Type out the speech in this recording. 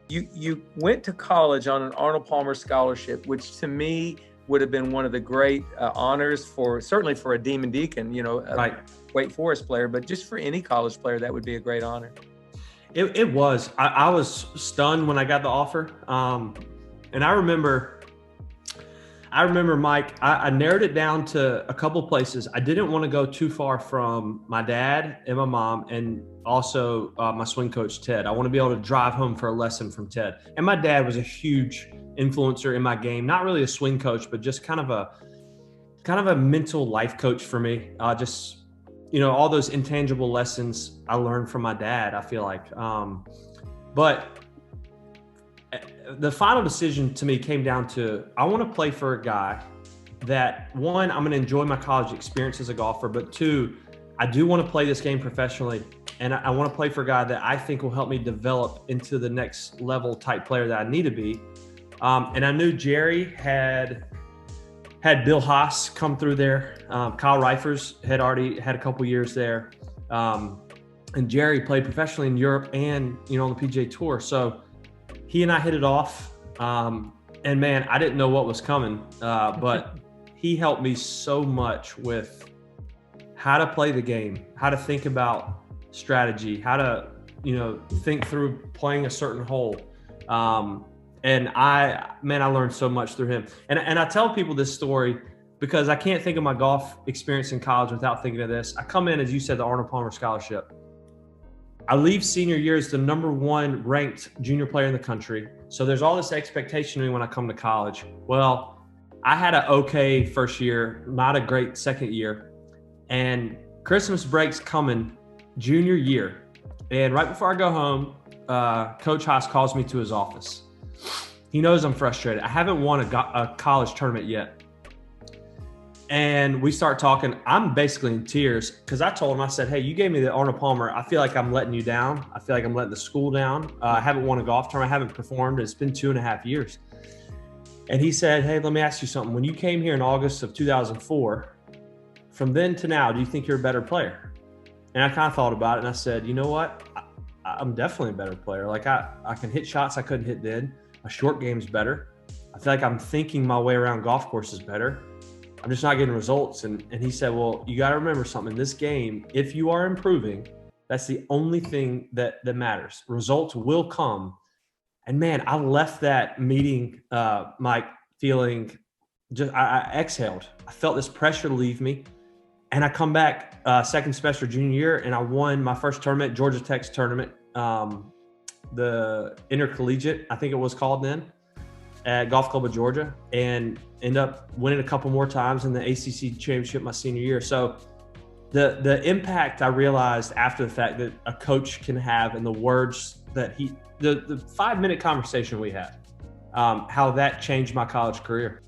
You went to college on an Arnold Palmer scholarship, which to me would have been one of the great honors for, certainly for a Demon Deacon, a Right. Wake Forest player, but just for any college player, that would be a great honor. It was. I was stunned when I got the offer. And I remember, Mike, I narrowed it down to a couple places. I didn't want to go too far from my dad and my mom, and also my swing coach, Ted. I want to be able to drive home for a lesson from Ted. And my dad was a huge influencer in my game. Not really a swing coach, but just kind of a mental life coach for me. All those intangible lessons I learned from my dad, I feel like. But the final decision to me came down to, I want to play for a guy that, one, I'm going to enjoy my college experience as a golfer, but two, I do want to play this game professionally. And I want to play for a guy that I think will help me develop into the next level type player that I need to be. And I knew Jerry had Bill Haas come through there. Kyle Reifers had already had a couple years there. And Jerry played professionally in Europe and, on the PGA Tour. So he and I hit it off. And man, I didn't know what was coming, but he helped me so much with how to play the game, how to think about strategy, how to, think through playing a certain hole. And I learned so much through him. And I tell people this story because I can't think of my golf experience in college without thinking of this. I come in, as you said, the Arnold Palmer scholarship. I leave senior year as the #1 ranked junior player in the country. So there's all this expectation of me when I come to college. Well, I had an okay first year, not a great second year. And Christmas break's coming junior year. And right before I go home, Coach Haas calls me to his office. He knows I'm frustrated. I haven't won a college tournament yet. And we start talking. I'm basically in tears because I told him, I said, hey, you gave me the Arnold Palmer. I feel like I'm letting you down. I feel like I'm letting the school down. I haven't won a golf tournament. I haven't performed. It's been 2.5 years. And he said, hey, let me ask you something. When you came here in August of 2004, from then to now, do you think you're a better player? And I kind of thought about it, and I said, you know what? I'm definitely a better player. Like I can hit shots I couldn't hit then. My short game's better. I feel like I'm thinking my way around golf courses better. I'm just not getting results. And he said, well, you got to remember something. In this game, if you are improving, that's the only thing that matters. Results will come. And man, I left that meeting, Mike, feeling I exhaled. I felt this pressure leave me. And I come back second semester junior year, and I won my first tournament, Georgia Tech's tournament, the intercollegiate, I think it was called then, at Golf Club of Georgia, and end up winning a couple more times in the ACC championship my senior year. So the impact I realized after the fact that a coach can have, and the words that the 5-minute conversation we had, how that changed my college career.